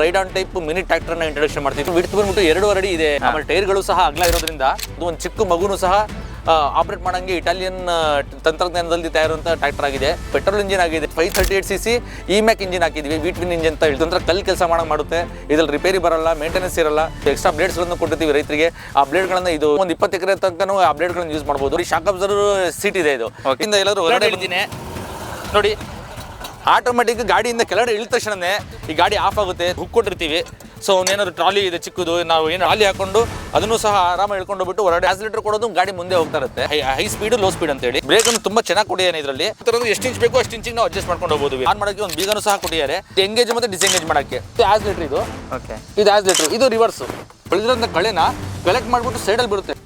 Ride on type mini tractor ನ introduction ಮಾಡ್ತಿದ್ವಿ. Width ಬಂದ್ಬಿಟ್ಟು 2.5 ಅಡಿ ಇದೆ. ಆಮೇಲೆ ಟೈರ್ಗಳು ಸಹ ಅಗಲ ಇರೋದ್ರಿಂದ ಇದು ಒಂದು ಚಿಕ್ಕ ಮಗುನು ಸಹ ಆಪರೇಟ್ ಮಾಡಂಗೆ ಇಟಾಲಿಯನ್ ತಂತ್ರಜ್ಞಾನದಲ್ಲಿ ತಯಾರುವಂತ ಟ್ರ್ಯಾಕ್ಟರ್ ಆಗಿದೆ. ಪೆಟ್ರೋಲ್ ಇಂಜಿನ್ ಆಗಿದೆ. 538cc ಇಮ್ಯಾಕ್ ಇಂಜಿನ್ ಹಾಕಿದ್ವಿ. ವಿಟ್ವಿನ್ ಇಂಜಿನ್ ಅಂತ ಹೇಳಿದ್ರೆ ಕಲ್ ಕೆಲಸ ಮಾಡುತ್ತೆ. ಇದ್ರಲ್ಲಿ ರಿಪೇರಿ ಬರಲ್ಲ, ಮೇಂಟೆನೆನ್ಸ್ ಇರಲ್ಲ. ಎಕ್ಸ್ಟ್ರಾ ಬ್ಲೇಡ್ಸ್ ಗಳನ್ನು ಕೊಟ್ಟಿರ್ತೀವಿ ರೈತರಿಗೆ. ಆ ಬ್ಲೇಡ್ ಗಳನ್ನ ಇದು ಒಂದು 20 ಎಕರೆ ತನಕನೂ ಆ ಬ್ಲೇಡ್ ಗಳನ್ನ ಯೂಸ್ ಮಾಡಬಹುದು. ಶಾಕ್ ಅಬ್ಸರ್ವರ್ ಸೀಟ್ ಇದೆ. ಇದು ಇಂದ ಎಲ್ಲರೂ ಹೊರಗಡೆ ಇಳಿತೀನಿ ನೋಡಿ. ಆಟೋಮೆಟಿಕ್ ಗಾಡಿಯಿಂದ ಕೆಳಗಡೆ ಇಳಿದ ತಕ್ಷಣನೇ ಈ ಗಾಡಿ ಆಫ್ ಆಗುತ್ತೆ. ಹುಕ್ ಕೊಟ್ಟಿರ್ತೀವಿ. ಸೊ ಏನಾದ್ರು ಟ್ರಾಲಿ ಇದೆ ಚಿಕ್ಕದು, ನಾವು ಏನು ಟ್ರಾಲಿ ಹಾಕೊಂಡು ಅದನ್ನು ಸಹ ಆರಾಮಾಗಿ ಹೇಳ್ಕೊಂಡು ಹೋಗ್ಬಿಟ್ಟು ಹೊರಗಡೆ ಆಕ್ಸಿಲೇಟರ್ ಕೊಡೋದು ಗಾಡಿ ಮುಂದೆ ಹೋಗ್ತಾ ಇರುತ್ತೆ. ಹೈ ಸ್ಪೀಡ್ ಲೋ ಸ್ಪೀಡ್ ಅಂತ ಹೇಳಿ ಬ್ರೇಕ್ ಅನ್ನು ತುಂಬಾ ಚೆನ್ನಾಗಿ ಕೊಟ್ಟಿದ್ದಾನೆ. ಇದರಲ್ಲಿ ಎಷ್ಟು ಇಂಚ್ ಬೇಕು ಅಷ್ಟು ಇಂಚಿಗೆ ನಾವು ಅಡ್ಜಸ್ಟ್ ಮಾಡ್ಕೊಂಡು ಹೋಗಬಹುದು. ಆನ್ ಮಾಡೋಕೆ ಒಂದು ಬೀಗನು ಸಹ ಕೊಟ್ಟಿದ್ದಾರೆ. ಎಂಗೇಜ್ ಮತ್ತೆ ಡಿಸೆಂಗೇಜ್ ಮಾಡೋಕ್ಕೆ. ಆಕ್ಸಿಲೇಟರ್ ಇದು ಆಕ್ಸಿಲೇಟರ್, ಇದು ರಿವರ್ಸ್. ಬೆಳೆದಿರೋಂಥ ಕಳೆನ ಕಲೆಕ್ಟ್ ಮಾಡಿಬಿಟ್ಟು ಸೈಡಲ್ಲಿ ಬಿಡುತ್ತೆ.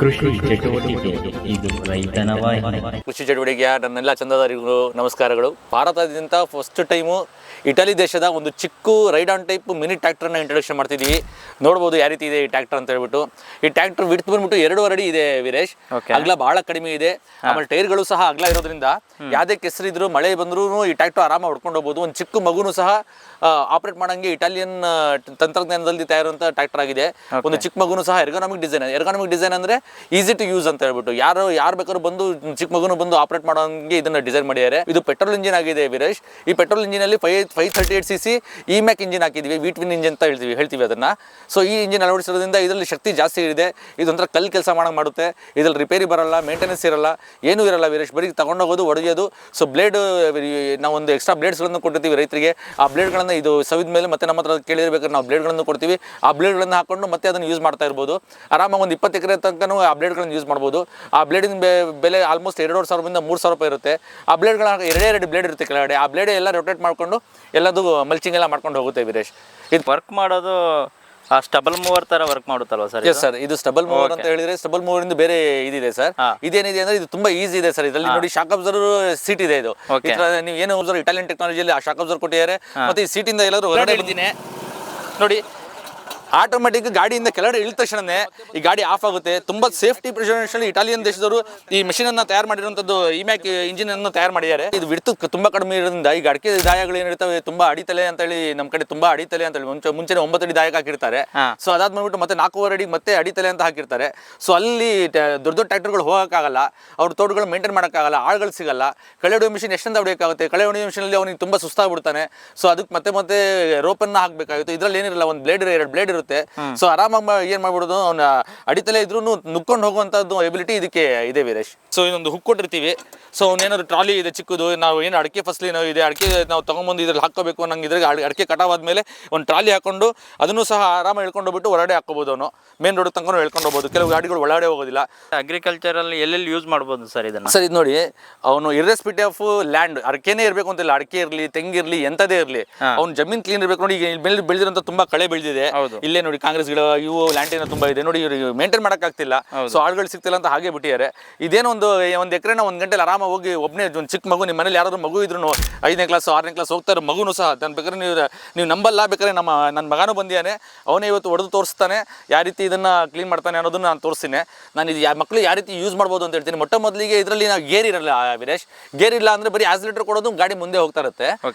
ಕೃಷಿ ಚಟುವಟಿಕೆ ಇದು ರೈತನ ವಾಹಿನಿ. ಕೃಷಿ ಚಟುವಟಿಕೆಯ ನನ್ನೆಲ್ಲ ಚಂದದಾರರಿಗೂ ನಮಸ್ಕಾರಗಳು. ಭಾರತದಿಂದ ಫಸ್ಟ್ ಟೈಮು ಇಟಲಿ ದೇಶದ ಒಂದು ಚಿಕ್ಕ ರೈಡ್ ಆನ್ ಟೈಪ್ ಮಿನಿ ಟ್ರ್ಯಾಕ್ಟರ್ನ ಇಂಟ್ರೊಡಕ್ಷನ್ ಮಾಡ್ತಿದ್ದೀವಿ. ನೋಡ್ಬೋದು ಯಾವ ರೀತಿ ಇದೆ ಈ ಟ್ರ್ಯಾಕ್ಟರ್ ಅಂತ ಹೇಳ್ಬಿಟ್ಟು. ಈ ಟ್ರ್ಯಾಕ್ಟರ್ ವಿಡ್ತ್ ಬಂದ್ಬಿಟ್ಟು 2.5 ಅಡಿ ಇದೆ ವೀರೇಶ್. ಅಗಲ ಬಹಳ ಕಡಿಮೆ ಇದೆ. ಆಮೇಲೆ ಟೈರ್ಗಳು ಸಹ ಅಗಲ ಇರೋದ್ರಿಂದ ಯಾವುದೇ ಕೆಸರಿದ್ರು ಮಳೆ ಬಂದ್ರೂ ಈ ಟ್ರ್ಯಾಕ್ಟರ್ ಆರಾಮಾಗಿ ಹೊಡ್ಕೊಂಡು ಹೋಗ್ಬೋದು. ಒಂದು ಚಿಕ್ಕ ಮಗುನು ಸಹ ಆಪರೇಟ್ ಮಾಡಂಗೆ ಇಟಾಲಿಯನ್ ತಂತ್ರಜ್ಞಾನದಲ್ಲಿ ತಯಾರುವಂತ ಟ್ರ್ಯಾಕ್ಟರ್ ಆಗಿದೆ. ಒಂದು ಚಿಕ್ಕ ಮಗುನು ಸಹ ಎರ್ಗಾನಮಿಕ್ ಡಿಸೈನ್ ಅಂದ್ರೆ ಈಸಿ ಟು ಯೂಸ್ ಅಂತ ಹೇಳ್ಬಿಟ್ಟು ಯಾರು ಬೇಕಾದ್ರೂ ಬಂದು ಚಿಕ್ಕ ಮಗುನು ಬಂದು ಆಪರೇಟ್ ಮಾಡೋಂಗೆ ಇದನ್ನ ಡಿಸೈನ್ ಮಾಡಿದ್ದಾರೆ. ಇದು ಪೆಟ್ರೋಲ್ ಇಂಜಿನ್ ಆಗಿದೆ ವೀರೇಶ್. ಈ ಪೆಟ್ರೋಲ್ ಇಂಜಿನ್ ಅಲ್ಲಿ 538cc ಇಮ್ಯಾಕ್ ಇಂಜಿನ್ ಹಾಕಿದ್ವಿ. ವಿಟ್ವಿನ್ ಇಂಜಿನ್ ಅಂತ ಹೇಳ್ತೀವಿ ಅದನ್ನ. ಸೊ ಈ ಇಂಜಿನ್ ಅಳವಡಿಸೋದ್ರಿಂದ ಇದರಲ್ಲಿ ಶಕ್ತಿ ಜಾಸ್ತಿ ಇದೆ. ಇದೊಂಥರ ಕಲ್ ಕೆಲಸ ಮಾಡುತ್ತೆ. ಇದ್ರಲ್ಲಿ ರಿಪೇರಿ ಬರಲ್ಲ, ಮೇಂಟೆನೆನ್ಸ್ ಇರಲ್ಲ, ಏನೂ ಇರಲ್ಲ ವೀರೇಶ್. ಬರೀ ತಗೊಂಡೋಗೋದು, ಹೊಡೆಯೋದು. ಸೊ ಬ್ಲೇಡ್ ನಾವು ಒಂದು ಎಕ್ಸ್ಟ್ರಾ ಬ್ಲೇಡ್ಸ್ಗಳನ್ನು ಕೊಟ್ಟಿರ್ತೀವಿ ರೈತರಿಗೆ. ಆ ಬ್ಲೇಡ್ಗಳನ್ನು ಇದು ಸವಿದ ಮೇಲೆ ಮತ್ತೆ ನಮ್ಮ ಹತ್ರ ಕೇಳಿರ್ಬೇಕಾದ್ರೆ ನಾವು ಬ್ಲೇಡ್ಗಳನ್ನು ಕೊಡ್ತೀವಿ. ಆ ಬ್ಲೇಡ್ಗಳನ್ನು ಹಾಕೊಂಡು ಮತ್ತೆ ಅದನ್ನು ಯೂಸ್ ಮಾಡ್ತಾ ಇರ್ಬೋದು. ಆರಾಮಾಗಿ ಒಂದು 20 ಎಕರೆ ತನಕನೂ ಆ ಬ್ಲೇಡ್ಗಳನ್ನು ಯೂಸ್ ಮಾಡ್ಬೋದು. ಆ ಬ್ಲೇಡಿನ ಬೆಲೆ ಆಲ್ಮೋಸ್ಟ್ 2,500 3,000 ರೂಪಾಯಿ ಇರುತ್ತೆ. ಆ ಬ್ಲೇಡ್ಗಳ 2 ಬ್ಲೇಡ್ ಇರುತ್ತೆ ಕೆಳಗಡೆ. ಆ ಬ್ಲೇಡ್ ಎಲ್ಲ ರೊಟೇಟ್ ಮಾಡಿಕೊಂಡು ಎಲ್ಲದು ಮಲ್ಚಿಂಗ್ ಎಲ್ಲ ಮಾಡ್ಕೊಂಡು ಹೋಗುತ್ತೆ ವೀರೇಶ್. ಇದು ವರ್ಕ್ ಮಾಡೋದು ಸ್ಟಬಲ್ ಮೂವರ್ ತರ ವರ್ಕ್ ಮಾಡುತ್ತಲ್ವಾ ಸರ್? ಎಸ್ ಸರ್, ಇದು ಸ್ಟಬಲ್ ಮೂವರ್ ಅಂತ ಹೇಳಿದ್ರೆ ಸ್ಟಬಲ್ ಮೂವರ್ ಇಂದ ಬೇರೆ ಇದಿದೆ ಸರ್. ಇದೇನಿದೆ ಅಂದ್ರೆ ಇದು ತುಂಬಾ ಈಸಿ ಇದೆ ಸರ್. ಇದರಲ್ಲಿ ನೋಡಿ ಶಾಕ್ ಅಬ್ಸರ್ವರ್ ಸೀಟ್ ಇದೆ. ಇದು ನೀವು ಏನು ಇಟಾಲಿಯನ್ ಟೆಕ್ನಾಲಜಿಯಲ್ಲಿ ಆ ಶಾಕ್ ಅಬ್ಸರ್ವರ್ ಕೊಟ್ಟಿದ್ದಾರೆ. ಮತ್ತೆ ಈ ಸೀಟಿಂದ ಎಲ್ಲರೂ ಹೊರಗಡೆ ಇಳಿತೀನಿ ನೋಡಿ. ಆಟೋಮೆಟಿಕ್ ಗಾಡಿಯಿಂದ ಕೆಳಗಡೆ ಇಳಿದ ತಕ್ಷಣನೇ ಈ ಗಾಡಿ ಆಫ್ ಆಗುತ್ತೆ. ತುಂಬಾ ಸೇಫ್ಟಿ ಪ್ರಿಸರ್ವೇಷನ್ ಇಟಾಲಿಯನ್ ದೇಶದವರು ಈ ಮೆಷಿನ್ ಅನ್ನ ತಯಾರು ಮಾಡಿರುವಂತದ್ದು ಇಮ್ಯಾಕ್ ಇಂಜಿನ್ ಅನ್ನು ತಯಾರು ಮಾಡಿದ್ದಾರೆ. ಇದು ವಿಡ್ತ್ ತುಂಬಾ ಕಡಿಮೆ ಇರೋದ್ರಿಂದ ಈ ಅಡಿಕೆ ದಾಯಗಳು ಏನಿರ್ತವೆ ತುಂಬಾ ಅಡಿತಲೆ ಅಂತ ಹೇಳಿ ನಮ್ಮ ಕಡೆ ತುಂಬಾ ಅಡಿತಲೆ ಅಂತ ಹೇಳಿ ಮುಂಚೆ 9 ಅಡಿ ದಾಯಕ ಹಾಕಿರ್ತಾರೆ. ಸೊ ಅದಾದ್ಮೇಲೆ ಮತ್ತೆ 4.5 ಅಡಿಗೆ ಮತ್ತೆ ಅಡಿತಲೆ ಅಂತ ಹಾಕಿರ್ತಾರೆ. ಸೊ ಅಲ್ಲಿ ದೊಡ್ಡ ಟ್ರ್ಯಾಕ್ಟರ್ಗಳು ಹೋಗಕ್ಕಾಗಲ್ಲ, ಅವ್ರ ತೋಟಗಳು ಮೇಂಟೈನ್ ಮಾಡೋಕ್ಕಾಗಲ್ಲ, ಆಳ್ಗಳು ಸಿಗಲ್ಲ. ಕಳೆ ಹೊಡೆಯೋ ಮಿಷಿನ್ ಎಷ್ಟಂತ ಹೊಡೆಯೋಕ್ಕಾಗುತ್ತೆ? ಕಳೆ ಹೊಡೆಯೋ ಮಿಷಿನ್ ಅಲ್ಲಿ ಅವನಿಗೆ ತುಂಬಾ ಸುಸ್ತಾಗ್ಬಿಡ್ತಾನೆ. ಸೊ ಅದಕ್ಕೆ ಮತ್ತೆ ರೋಪನ್ನ ಹಾಕ್ಬೇಕಾಗುತ್ತೆ. ಇದ್ರಲ್ಲಿ ಏನಿರಲ್ಲ, ಒಂದು ಬ್ಲೇಡ್ 2 ಬ್ಲೇಡ್ ಇರುತ್ತೆ. ಸೊ ಆರಾಮಾಗಿ ಏನ್ ಮಾಡ್ಬಿಡೋದು, ಅವ್ನ ಅಡಿತಲೆ ಇದ್ರೂ ನುಕ್ಕೊಂಡು ಹೋಗುವಂತದ್ದು ಎಬಿಲಿಟಿ ಇದಕ್ಕೆ ಇದೆ ವೀರೇಶ್. ಸೊ ಇನ್ನೊಂದು ಹುಕ್ ಕೊಟ್ಟಿರ್ತೀವಿ. ಸೊ ಏನಾದ್ರು ಟ್ರಾಲಿ ಇದೆ ಚಿಕ್ಕದು, ನಾವು ಏನು ಅಡಿಕೆ ಫಸಲಿ ಇದೆ, ಅಡಿಕೆ ನಾವು ತಗೊಂಡ್ಬಂದು ಇದ್ರಲ್ಲಿ ಹಾಕೋಬೇಕು ಅನ್ನಂಗೆ ಇದ್ರೆ ಅಡಿಕೆ ಕಟಾವಾದ್ಮೇಲೆ ಒಂದು ಟ್ರಾಲಿ ಹಾಕೊಂಡು ಅದನ್ನು ಸಹ ಆರಾಮಾಗಿ ಹೇಳ್ಕೊಂಡು ಹೋಗ್ಬಿಟ್ಟು ಹೊರಗಡೆ ಹಾಕೋಬಹುದು. ಅವನು ಮೇನ್ ರೋಡ್ ತನಕ ಹೇಳ್ಕೊಂಡು ಹೋಗ್ಬೋದು. ಕೆಲವು ಗಾಡಿಗಳು ಒಳಗಡೆ ಹೋಗೋದಿಲ್ಲ. ಅಗ್ರಿಕಲ್ಚರ್ ಅಲ್ಲಿ ಎಲ್ಲೆಲ್ಲಿ ಯೂಸ್ ಮಾಡ್ಬೋದು ಸರ್ ಇದನ್ನ? ಸರ್ ಇದು ನೋಡಿ, ಅವನು ಇರ್ರೆಸ್ಪೆಕ್ಟಿವ್ ಆಫ್ ಲ್ಯಾಂಡ್, ಅಡಿಕೆನೇ ಇರಬೇಕು ಅಂತಿಲ್ಲ, ಅಡಿಕೆ ಇರಲಿ, ತೆಂಗಿರ್ಲಿ, ಎಂತದೇ ಇರಲಿ, ಅವ್ನು ಜಮೀನ್ ಕ್ಲೀನ್ ಇರಬೇಕು. ನೋಡಿ ಈಗ ಬೆಳೆದಿರೋಂಥ ತುಂಬಾ ಕಳೆ ಬೆಳೆದಿದೆ. ಇಲ್ಲೇ ನೋಡಿ ಕಾಂಗ್ರೆಸ್ ಗಿಡ, ಇವು ಲ್ಯಾಂಟಿನ ತುಂಬಾ ಇದೆ ನೋಡಿ. ಇವ್ರಿಗೆ ಮೇಂಟೈನ್ ಮಾಡೋಕ್ಕಾಗ್ತಿಲ್ಲ. ಸೊ ಆಳುಗಳು ಸಿಗ್ತಿಲ್ಲ ಅಂತ ಹಾಗೆ ಬಿಟ್ಟಿದ್ದಾರೆ. ಇದೇನೋ ಒಂದು ಎಕರೆನ 1 ಗಂಟೆಲಿ ಆರಾಮಾಗಿ ಹೋಗಿ ಒಬ್ಬನೇ ಒಂದು ಚಿಕ್ಕ ಮಗು, ನಿಮ್ಮ ಮನೇಲಿ ಯಾರಾದ್ರೂ ಮಗು ಇದ್ರು 5ನೇ ಕ್ಲಾಸ್ 6ನೇ ಕ್ಲಾಸ್ ಹೋಗ್ತಾ ಇರೋ ಮಗುನು ಸಹ ನಾನು ಬೇಕಾದ್ರೆ ನೀವು ನಂಬಲ್ಲ, ಬೇಕಾದ್ರೆ ನನ್ನ ಮಗನೂ ಬಂದಿದ್ದಾನೆ, ಅವನೇ ಇವತ್ತು ಹೊಡೆದು ತೋರಿಸ್ತಾನೆ ಯಾವ ರೀತಿ ಇದನ್ನ ಕ್ಲೀನ್ ಮಾಡ್ತಾನೆ ಅನ್ನೋದನ್ನ ನಾನು ತೋರಿಸ್ತೀನಿ. ನಾನು ಇದು ಮಕ್ಕಳು ಯಾವ ರೀತಿ ಯೂಸ್ ಮಾಡ್ಬೋದು ಅಂತ ಹೇಳ್ತೀನಿ. ಮೊದಲಿಗೆ ಇದರಲ್ಲಿ ನಾವು ಗೇರ್ ಇರಲ್ಲ ವೀರೇಶ್. ಗೇರ್ ಇಲ್ಲ ಅಂದ್ರೆ ಬರೀ ಆಕ್ಸಿಲೇಟರ್ ಕೊಡೋದು, ಗಾಡಿ ಮುಂದೆ ಹೋಗ್ತಾ ಇರುತ್ತೆ.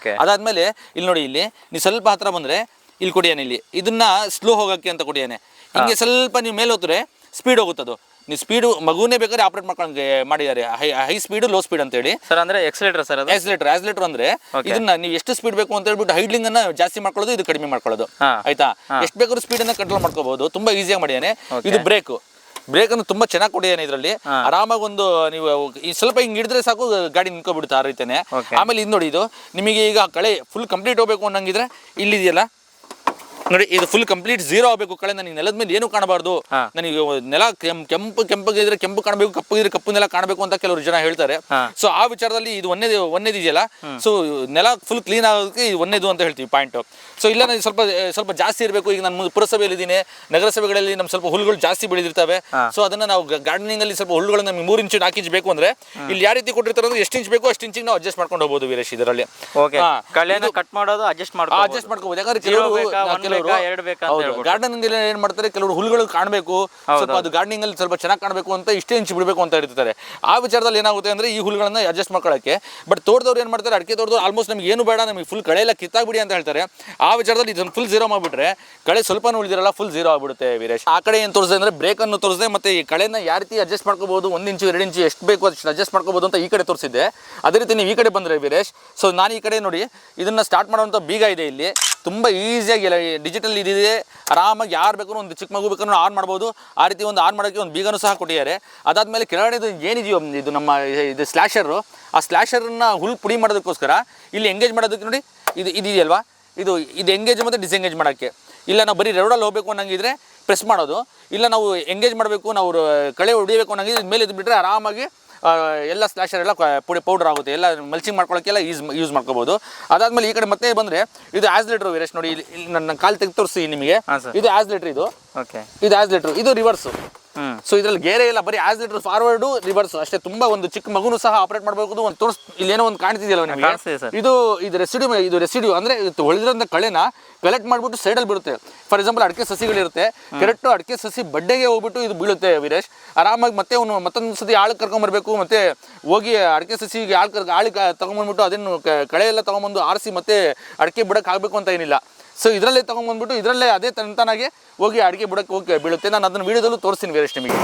ಅದಾದ್ಮೇಲೆ ಇಲ್ಲಿ ನೋಡಿ, ಇಲ್ಲಿ ನೀವು ಸ್ವಲ್ಪ ಹತ್ರ ಬಂದ್ರೆ ಇಲ್ಲಿ ಕೊಡಿಯಾನೆ, ಇಲ್ಲಿ ಇದನ್ನ ಸ್ಲೋ ಹೋಗಕ್ಕೆ ಅಂತ ಕೊಡಿಯಾನೆ. ಹಿಂಗೆ ಸ್ವಲ್ಪ ನೀವು ಮೇಲೆ ಹೋದ್ರೆ ಸ್ಪೀಡ್ ಹೋಗುತ್ತದು. ನೀವು ಸ್ಪೀಡ್ ಮಗುನೇ ಬೇಕಾದ್ರೆ ಆಪರೇಟ್ ಮಾಡ್ಕೊಂಡ್ಗೆ ಮಾಡಿದ್ದಾರೆ. ಹೈ ಸ್ಪೀಡ್ ಲೋ ಸ್ಪೀಡ್ ಅಂತ ಹೇಳಿ ಸರ್. ಅಂದ್ರೆ ಎಕ್ಸಲೇಟರ್ ಸರ್, ಆಕ್ಸಿಲೇಟರ್ ಅಂದ್ರೆ ಇದನ್ನ ನೀವು ಎಷ್ಟು ಸ್ಪೀಡ್ ಬೇಕು ಅಂತ ಹೇಳ್ಬಿಟ್ಟು ಹೈಡ್ಲಿಂಗ್ ಅನ್ನ ಜಾಸ್ತಿ ಮಾಡ್ಕೊಳ್ಳೋದು, ಇದು ಕಡಿಮೆ ಮಾಡ್ಕೊಳ್ಳೋದು. ಆಯ್ತಾ? ಎಷ್ಟು ಬೇಕಾದ್ರೂ ಸ್ಪೀಡ್ ಅನ್ನ ಕಂಟ್ರೋಲ್ ಮಾಡ್ಕೋಬಹುದು. ತುಂಬಾ ಈಸಿಯಾಗಿ ಮಾಡಿಯಾನೆ. ಇದು ಬ್ರೇಕ್ ಅನ್ನು ತುಂಬಾ ಚೆನ್ನಾಗಿ ಕೊಡಿಯಾನೆ. ಇದರಲ್ಲಿ ಆರಾಮಾಗಿ ಒಂದು ನೀವು ಸ್ವಲ್ಪ ಹಿಂಗ್ ಹಿಡಿದ್ರೆ ಸಾಕು, ಗಾಡಿ ನಿಂತ್ಕೊಬಿಡುತ್ತೆ ಆ ರೀತಿನೇ. ಆಮೇಲೆ ಇದು ನೋಡಿ, ಇದು ನಿಮಗೆ ಈಗ ಕಳೆ ಫುಲ್ ಕಂಪ್ಲೀಟ್ ಹೋಗ್ಬೇಕು ಅನ್ನಂಗಿದ್ರೆ ಇಲ್ಲಿದೆಯಲ್ಲ ನೋಡಿ, ಇದು ಫುಲ್ ಕಂಪ್ಲೀಟ್ 0 ಆಗಬೇಕು. ಕಳೆ ನನಗೆ ನೆಲದ ಮೇಲೆ ಏನು ಕಾಣಬಾರ್ದು. ನನಗೆ ನೆಲ ಕೆಂಪಗಿದ್ರೆ ಕೆಂಪು ಕಾಣಬೇಕು, ಕಪ್ಪಗಿದ್ರೆ ಕಪ್ಪು ನೆಲ ಕಾಣಬೇಕು ಅಂತ ಕೆಲವರು ಜನ ಹೇಳ್ತಾರೆ. ಸೊ ಆ ವಿಚಾರದಲ್ಲಿ ಇದು ಒಂದೇದು ಇದೆಯಲ್ಲ, ಸೊ ನೆಲ ಫುಲ್ ಕ್ಲೀನ್ ಆಗೋದಕ್ಕೆ ಇದು ಒಂದೇದು ಅಂತ ಹೇಳ್ತೀವಿ ಪಾಯಿಂಟ್. ಸೊ ಇಲ್ಲ ನನಗೆ ಸ್ವಲ್ಪ ಜಾಸ್ತಿ ಇರಬೇಕು. ಈಗ ನಾನು ಪುರಸಭೆಯಲ್ಲಿ ಇದ್ದೀನಿ, ನಗರಸಭೆಗಳಲ್ಲಿ ನಮ್ಮ ಸ್ವಲ್ಪ ಹುಲ್ಲುಗಳು ಜಾಸ್ತಿ ಬೆಳೆದಿರ್ತವೆ. ಸೊ ಅದನ್ನ ನಾವು ಗಾರ್ಡನಿಂಗ್ ಅಲ್ಲಿ ಸ್ವಲ್ಪ ಹುಲ್ಲುಗಳನ್ನ ನಮಗೆ 3 ಇಂಚ್ 4 ಇಂಚ್ ಬೇಕು ಅಂದ್ರೆ ಇಲ್ಲಿ ಯಾವ ರೀತಿ ಕೊಟ್ಟಿರ್ತಾರೆ ಅಂದ್ರೆ ಎಷ್ಟು ಇಂಚ್ ಬೇಕು ಅಷ್ಟು ಇಂಚಿಗೆ ನಾವು ಅಡ್ಜಸ್ಟ್ ಮಾಡ್ಕೊಂಡು ಹೋಗ್ಬೋದು ವೀರೇಶ್. ಇದರಲ್ಲಿ ಕಳೆನ ಕಟ್ ಮಾಡೋದು ಅಡ್ಜಸ್ಟ್ ಮಾಡ್ಕೋಬಹುದು. ಯಾಕಂದ್ರೆ ಮಾಡೋರು ಎರಡು ಬೇಕಾ ಅಂತ ಹೌದು ಹೇಳ್ಬಿಟ್ಟು. ಗಾರ್ಡನಿಂಗ್ ಏನ್ ಮಾಡ್ತಾರೆ, ಕೆಲವರು ಹುಲ್ಗಳು ಕಾಣಬೇಕು, ಸ್ವಲ್ಪ ಅದು ಗಾರ್ಡನಿಂಗ್ ಅಲ್ಲಿ ಸ್ವಲ್ಪ ಚೆನ್ನಾಗಿ ಕಾಣಬೇಕು ಅಂತ ಇಷ್ಟೇ ಇಂಚು ಬಿಡಬೇಕು ಅಂತ ಇರ್ತಾರೆ. ಆ ವಿಚಾರದಲ್ಲಿ ಏನಾಗುತ್ತೆ ಅಂದ್ರೆ ಈ ಹುಲ್ಗಳನ್ನ ಅಡ್ಜಸ್ಟ್ ಮಾಡ್ಕೊಳ್ಳೋಕೆ. ಬಟ್ ತೋಟದವ್ರು ಏನ್ ಮಾಡ್ತಾರೆ, ಅಡಿಕೆ ತೋಟದವ್ರು ಆಲ್ಮೋಸ್ಟ್ ನಮ್ಗೆ ಏನು ಬೇಡ, ನಮಗೆ ಫುಲ್ ಕಳೆ ಎಲ್ಲ ಕಿತ್ತಾಗ್ಬಿಡಿ ಅಂತ ಹೇಳ್ತಾರೆ. ಆ ವಿಚಾರದಲ್ಲಿ ಇದನ್ನು ಫುಲ್ ಝೀರೋ ಮಾಡಿಬಿಟ್ರೆ ಕಳೆ ಸ್ವಲ್ಪನೂ ಉಳಿದಿರಲ್ಲ, ಫುಲ್ ಝೀರೋ ಆಗ್ಬಿಡುತ್ತೆ ವೀರೇಶ್. ಆ ಕಡೆ ಏನು ತೋರಿಸಿದೆ ಅಂದ್ರೆ ಬ್ರೇಕ್ ಅನ್ನು ತೋರಿಸಿದೆ, ಮತ್ತೆ ಈ ಕಳೆನ ಯಾವ ರೀತಿ ಅಡ್ಜಸ್ಟ್ ಮಾಡ್ಕೋಬಹುದು, 1 ಇಂಚು 2 ಇಂಚು ಎಷ್ಟು ಬೇಕು ಅಷ್ಟು ಅಡ್ಜಸ್ಟ್ ಮಾಡ್ಕೋಬಹುದು ಅಂತ ಈ ಕಡೆ ತೋರಿಸಿದ್ದೆ. ಅದೇ ರೀತಿ ನೀವು ಈ ಕಡೆ ಬಂದ್ರೆ ವೀರೇಶ್, ಸೊ ನಾನು ಈ ಕಡೆ ನೋಡಿ ಇದನ್ನ ಸ್ಟಾರ್ಟ್ ಮಾಡುವಂಥ ಬೀಗ ಇದೆ ಇಲ್ಲಿ, ತುಂಬ ಈಸಿಯಾಗಿ ಡಿಜಿಟಲ್ ಇದಿದೆ. ಆರಾಮಾಗಿ ಯಾರು ಬೇಕಾದ್ರೂ, ಒಂದು ಚಿಕ್ಕ ಮಗು ಬೇಕಾದ್ರೂ ಆನ್ ಮಾಡ್ಬೋದು. ಆ ರೀತಿ ಒಂದು ಆನ್ ಮಾಡೋಕ್ಕೆ ಒಂದು ಬೀಗನೂ ಸಹ ಕೊಟ್ಟಿದ್ದಾರೆ. ಅದಾದಮೇಲೆ ಕೆಳಗಡೆ ಏನಿದೆಯೋ ಇದು ನಮ್ಮ ಇದು ಸ್ಲ್ಯಾಶರು, ಆ ಸ್ಲ್ಯಾಶರನ್ನ ಹುಲ್ ಪುಡಿ ಮಾಡೋದಕ್ಕೋಸ್ಕರ ಇಲ್ಲಿ ಎಂಗೇಜ್ ಮಾಡೋದಕ್ಕೆ ನೋಡಿ ಇದು ಇದೆಯಲ್ವಾ, ಇದು ಎಂಗೇಜ್ ಮತ್ತು ಡಿಸೆಂಗೇಜ್ ಮಾಡೋಕ್ಕೆ. ಇಲ್ಲ ನಾವು ಬರೀ ರೋಡಲ್ಲಿ ಹೋಗಬೇಕು ಅನ್ನಂಗಿದ್ರೆ ಪ್ರೆಸ್ ಮಾಡೋದು, ಇಲ್ಲ ನಾವು ಎಂಗೇಜ್ ಮಾಡಬೇಕು, ನಾವು ಕಳೆ ಹೊಡಿಬೇಕು ಅನ್ನಂಗಿದ್ರೆ ಮೇಲೆ ಇದು ಬಿಟ್ಟರೆ ಆರಾಮಾಗಿ ಎಲ್ಲ ಸ್ಲ್ಯಾಶರ್ ಎಲ್ಲ ಪುಡಿ ಪೌಡರ್ ಆಗುತ್ತೆ, ಎಲ್ಲ ಮಲ್ಚಿಂಗ್ ಮಾಡ್ಕೊಳ್ಳೋಕ್ಕೆಲ್ಲ ಯೂಸ್ ಮಾಡ್ಕೋಬೋದು. ಅದಾದಮೇಲೆ ಈ ಕಡೆ ಮತ್ತೆ ಬಂದರೆ ಇದು ಆ್ಯಸ್ಲೇಟ್ರು ವೀರೇಶ್ ನೋಡಿ, ಇಲ್ಲಿ ನನ್ನ ಕಾಲು ತೆಗೆದು ತೋರಿಸಿ ನಿಮಗೆ. ಇದು ಆ್ಯಸ್ಲೇಟ್ರ್, ಇದು ಆ್ಯಸ್ಲೇಟ್ರು, ಇದು ರಿವರ್ಸು. ಸೊ ಇದ್ರಲ್ಲಿ ಗೇರೆ ಇಲ್ಲ, ಬರೀ ಆ್ಯಸ್ಲೇಟ್ರ್ ಫಾರ್ವರ್ಡು ರಿವರ್ಸ್ ಅಷ್ಟೇ. ತುಂಬಾ ಒಂದು ಚಿಕ್ಕ ಮಗುನು ಸಹ ಆಪರೇಟ್ ಮಾಡಬಹುದು. ಒಂದು ಇಲ್ಲೇನೋ ಒಂದು ಕಾಣ್ತಿದೆಯಲ್ಲ ನಿಮಗೆ, ಇದು ರೆಸಿಡ್ಯೂ ಅಂದ್ರೆ ಹೊಳೆದಿರೋಂಥ ಕಳೆನ ಕಲೆಕ್ಟ್ ಮಾಡಿಬಿಟ್ಟು ಸೈಡಲ್ಲಿ ಬಿಡುತ್ತೆ. ಫಾರ್ ಎಕ್ಸಾಂಪಲ್ ಅಡಿಕೆ ಸಸಿಗಳಿರುತ್ತೆ, ಕರೆಕ್ಟ್ ಅಡಿಕೆ ಸಸಿ ಬಡ್ಡೆಗೆ ಹೋಗ್ಬಿಟ್ಟು ಇದು ಬೀಳುತ್ತೆ ವೀರೇಶ್. ಆರಾಮಾಗಿ ಮತ್ತೆ ಅವನು ಮತ್ತೊಂದು ಸತಿ ಆಳು ಕರ್ಕೊಂಬರ್ಬೇಕು, ಮತ್ತೆ ಹೋಗಿ ಅಡಿಕೆ ಸಸಿಗೆ ಆಳು ತಗೊಂಬಂದ್ಬಿಟ್ಟು ಅದನ್ನು ಕಳೆ ಎಲ್ಲ ತಗೊಂಬಂದು ಆರಿಸಿ ಮತ್ತೆ ಅಡಿಕೆ ಬಿಡಕ್ಕೆ ಆಗಬೇಕು ಅಂತ ಏನಿಲ್ಲ. ಸೊ ಇದರಲ್ಲೇ ತೊಗೊಂಬಂದ್ಬಿಟ್ಟು ಇದರಲ್ಲೇ ಅದೇ ತಂತಾನಾಗೆ ಹೋಗಿ ಅಡಿಕೆ ಬಿಡಕ್ಕೆ ಹೋಗಿ ಬೀಳುತ್ತೆ. ನಾನು ಅದನ್ನು ವೀಡಿಯೋದಲ್ಲೂ ತೋರಿಸ್ತೀನಿ ವೀರೇಶ್ ನಿಮಗೆ.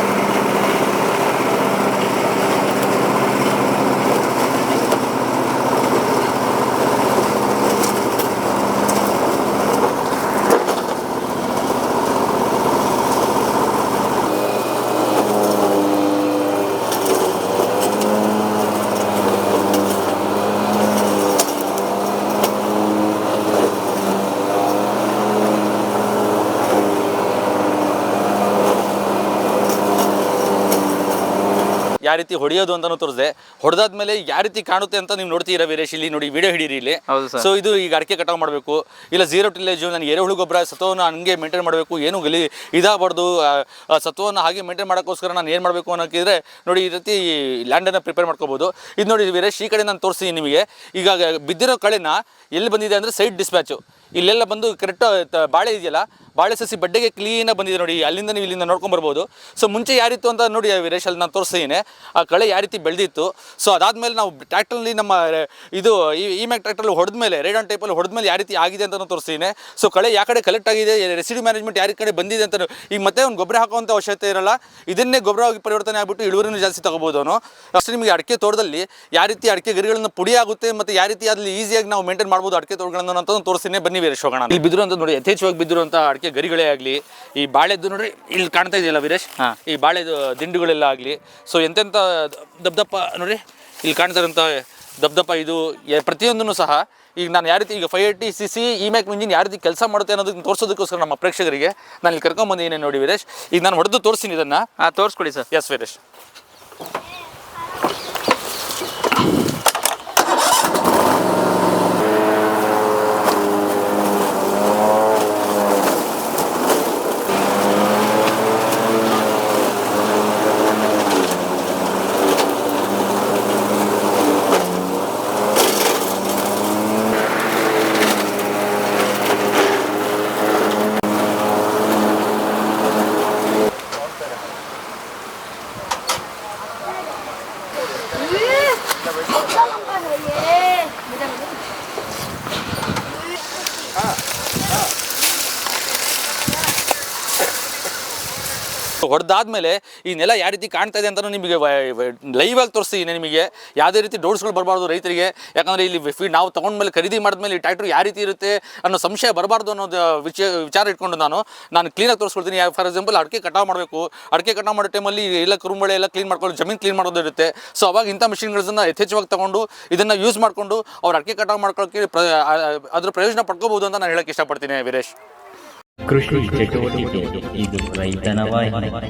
ಯಾವ ರೀತಿ ಹೊಡೆಯೋದು ಅಂತಾನು ತೋರಿಸಿದೆ. ಹೊಡೆದಾದ್ಮೇಲೆ ಯಾವ ರೀತಿ ಕಾಣುತ್ತೆ ಅಂತ ನೀವು ನೋಡ್ತೀರಾ ವೀರೇಶ್. ಇಲ್ಲಿ ನೋಡಿ ವಿಡಿಯೋ ಹಿಡೀರಿ ಇಲ್ಲಿ. ಸೊ ಇದು ಈಗ ಅಡಿಕೆ ಕಟಾವು ಮಾಡಬೇಕು, ಇಲ್ಲ ಝೀರೋ ಟಿಲ್ಲೇಜು, ನನಗೆ ಎರೆಹುಳು ಗೊಬ್ಬರ ಸತ್ವವನ್ನು ಹಂಗೆ ಮೇಂಟೈನ್ ಮಾಡಬೇಕು, ಏನು ಇದಾಗಬಾರ್ದು, ಸತ್ವವನ್ನು ಹಾಗೆ ಮೇಂಟೈನ್ ಮಾಡೋಕ್ಕೋಸ್ಕರ ನಾನು ಏನು ಮಾಡಬೇಕು ಅನ್ನೋಕ್ಕಿದ್ರೆ ನೋಡಿ ಈ ರೀತಿ ಲ್ಯಾಂಡನ್ನು ಪ್ರಿಪೇರ್ ಮಾಡ್ಕೋಬೋದು. ಇದು ನೋಡಿ ವೀರೇಶ್, ಈ ಕಡೆ ನಾನು ತೋರಿಸ್ತೀನಿ ನಿಮಗೆ. ಈಗ ಬಿದ್ದಿರೋ ಕಳೆನ ಎಲ್ಲಿ ಬಂದಿದೆ ಅಂದರೆ ಸೈಡ್ ಡಿಸ್ಪ್ಯಾಚು ಇಲ್ಲೆಲ್ಲ ಬಂದು ಕರೆಕ್ಟ್ ಬಾಳೆ ಇದೆಯಲ್ಲ, ಬಾಳೆ ಸಸಿ ಬಡ್ಡೆಗೆ ಕ್ಲೀನಾಗಿ ಬಂದಿದೆ ನೋಡಿ. ಅಲ್ಲಿಂದ ನೀವು ಇಲ್ಲಿಂದ ನೋಡ್ಕೊಂಬರ್ಬೋದು. ಸೊ ಮುಂಚೆ ಯಾರಿತ್ತು ಅಂತ ನೋಡಿ ವೀರೇಶ್, ಅಲ್ಲಿ ನಾನು ತೋರಿಸ್ತೀನಿ ಆ ಕಳೆ ಯಾವ ರೀತಿ ಬೆಳೆದಿತ್ತು. ಸೊ ಅದಾದಮೇಲೆ ನಾವು ಟ್ರ್ಯಾಕ್ಟರ್ಲಿ ನಮ್ಮ ಇದು ಈ ಮ್ಯಾಕ್ ಟ್ರ್ಯಾಕ್ಟರ್ಲಿ ಹೊಡೆದ್ಮೇಲೆ ರೇಡಾನ್ ಟೈಪಲ್ಲಿ ಹೊಡೆದ್ಮೇಲೆ ಯಾವ ರೀತಿ ಆಗಿದೆ ಅಂತ ತೋರಿಸ್ತೀನಿ. ಸೊ ಕಳೆ ಯಾವ ಕಡೆ ಕಲೆಕ್ಟ್ ಆಗಿದೆ, ರೆಸಿಡ್ಯೂ ಮ್ಯಾನೇಜ್ಮೆಂಟ್ ಯಾವ ಕಡೆ ಬಂದಿದೆ ಅಂತ. ಈಗ ಮತ್ತೆ ಒಂದು ಗೊಬ್ಬರ ಹಾಕುವಂಥ ಅವಶ್ಯಕತೆ ಇರಲ್ಲ, ಇದನ್ನೇ ಗೊಬ್ಬರವಾಗಿ ಪರಿವರ್ತನೆ ಆಗಿಬಿಟ್ಟು ಇಳುವರಿನೂ ಜಾಸ್ತಿ ತಗೋಬೋದು ಅವನು. ಅಷ್ಟೇ ನಿಮಗೆ ಅಡಿಕೆ ತೋಟದಲ್ಲಿ ಯಾವ ರೀತಿ ಅಡಿಕೆ ಗರಿಗಳನ್ನು ಪುಡಿ ಆಗುತ್ತೆ ಮತ್ತು ಯಾವ ರೀತಿ ಅಲ್ಲಿ ಈಸಿಯಾಗಿ ನಾವು ಮೇಂಟೈನ್ ಮಾಡ್ಬೋದು ಅಡಿಕೆ ತೋಟಗಳನ್ನು ಅಂತ ತೋರಿಸ್ತೀನಿ. ಬನ್ನಿ ವೀರೇಶ್ ಹೋಗೋಣ. ಇಲ್ಲಿ ಬಿದ್ರು ಅಂತ ನೋಡಿ, ಯಥೇಚ್ಛವಾಗಿ ಬಿದ್ದಿರುವಂಥ ಅಡಿಕೆ ಗರಿಗಳೇ ಆಗಲಿ, ಈ ಬಾಳೆದ್ದು ನೋಡಿ ಇಲ್ಲಿ ಕಾಣ್ತಾ ಇದೆಯಲ್ಲ ವೀರೇಶ್, ಈ ಬಾಳೆದು ದಿಂಡುಗಳೆಲ್ಲ ಆಗಲಿ, ಸೊ ಎಂತೆಂಥ ದಪ್ಪ ನೋಡಿ ಇಲ್ಲಿ ಕಾಣ್ತಾ ಇರೋಂಥ ದಪ್ಪ ಇದು ಪ್ರತಿಯೊಂದನ್ನು ಸಹ ಈಗ ನಾನು ಯಾವ ರೀತಿ ಈಗ 580cc ಇಮ್ಯಾಕ್ ಇಂಜಿನ್ ಯಾವ ರೀತಿ ಕೆಲಸ ಮಾಡುತ್ತೆ ಅನ್ನೋದಕ್ಕೆ ತೋರಿಸೋದಕ್ಕೋಸ್ಕರ ನಮ್ಮ ಪ್ರೇಕ್ಷಕರಿಗೆ ನಾನು ಇಲ್ಲಿ ಕರ್ಕೊಂಡ್ಬಂದಿದ್ದೀನಿ ನೋಡಿ ವೀರೇಶ್. ಈಗ ನಾನು ಹೊಡೆದು ತೋರಿಸ್ತೀನಿ ಇದನ್ನು. ತೋರಿಸ್ಕೊಡಿ ಸರ್. ಎಸ್ ವೀರೇಶ್. ಹೊಡೆದಾದ್ಮೇಲೆ ಈ ನೆಲ ಯಾವ ರೀತಿ ಕಾಣ್ತಾ ಇದೆ ಅಂತಲೂ ನಿಮಗೆ ಲೈವ್ ಆಗಿ ತೋರಿಸ್ತೀನಿ ನಿಮಗೆ. ಯಾವುದೇ ರೀತಿ ಡೌಟ್ಸ್ಗಳು ಬರಬಾರ್ದು ರೈತರಿಗೆ. ಯಾಕಂದರೆ ಇಲ್ಲಿ ನಾವು ತೊಗೊಂಡ್ಮೇಲೆ ಖರೀದಿ ಮಾಡಿದ್ಮೇಲೆ ಈ ಟ್ರ್ಯಾಕ್ಟರ್ ಯಾವ ರೀತಿ ಇರುತ್ತೆ ಅನ್ನೋ ಸಂಶಯ ಬರಬಾರ್ದು ಅನ್ನೋದು ವಿಚಾರ ಇಟ್ಕೊಂಡು ನಾನು ಕ್ಲೀನಾಗಿ ತೋರಿಸ್ಕೊಳ್ತೀನಿ. ಫಾರ್ ಎಕ್ಸಾಂಪಲ್ ಅಡಿಕೆ ಕಟಾವು ಮಾಡಬೇಕು, ಅಡಿಕೆ ಕಟಾವು ಮಾಡೋ ಟೈಮಲ್ಲಿ ಎಲ್ಲ ಕುರುಂಬಳೆ ಎಲ್ಲ ಕ್ಲೀನ್ ಮಾಡ್ಕೊಂಡು ಜಮೀನು ಕ್ಲೀನ್ ಮಾಡೋದು ಇರುತ್ತೆ. ಸೊ ಅವಾಗ ಇಂಥ ಮಿಷಿನ್ಗಳನ್ನ ಯಥೇಚ್ಛವಾಗಿ ತೊಗೊಂಡು ಇದನ್ನು ಯೂಸ್ ಮಾಡಿಕೊಂಡು ಅವ್ರು ಅಡಿಕೆ ಕಟಾವು ಮಾಡ್ಕೊಳ್ಳೋಕ್ಕೆ ಅದ್ರ ಪ್ರಯೋಜನ ಪಡ್ಕೋಬೋದು ಅಂತ ನಾನು ಹೇಳೋಕ್ಕೆ ಇಷ್ಟಪಡ್ತೀನಿ ವೀರೇಶ್. ಕೃಷಿ ಚಟುವಟಿಕೆ ಇದು ರೈತನ ವಾಹಿನಿ.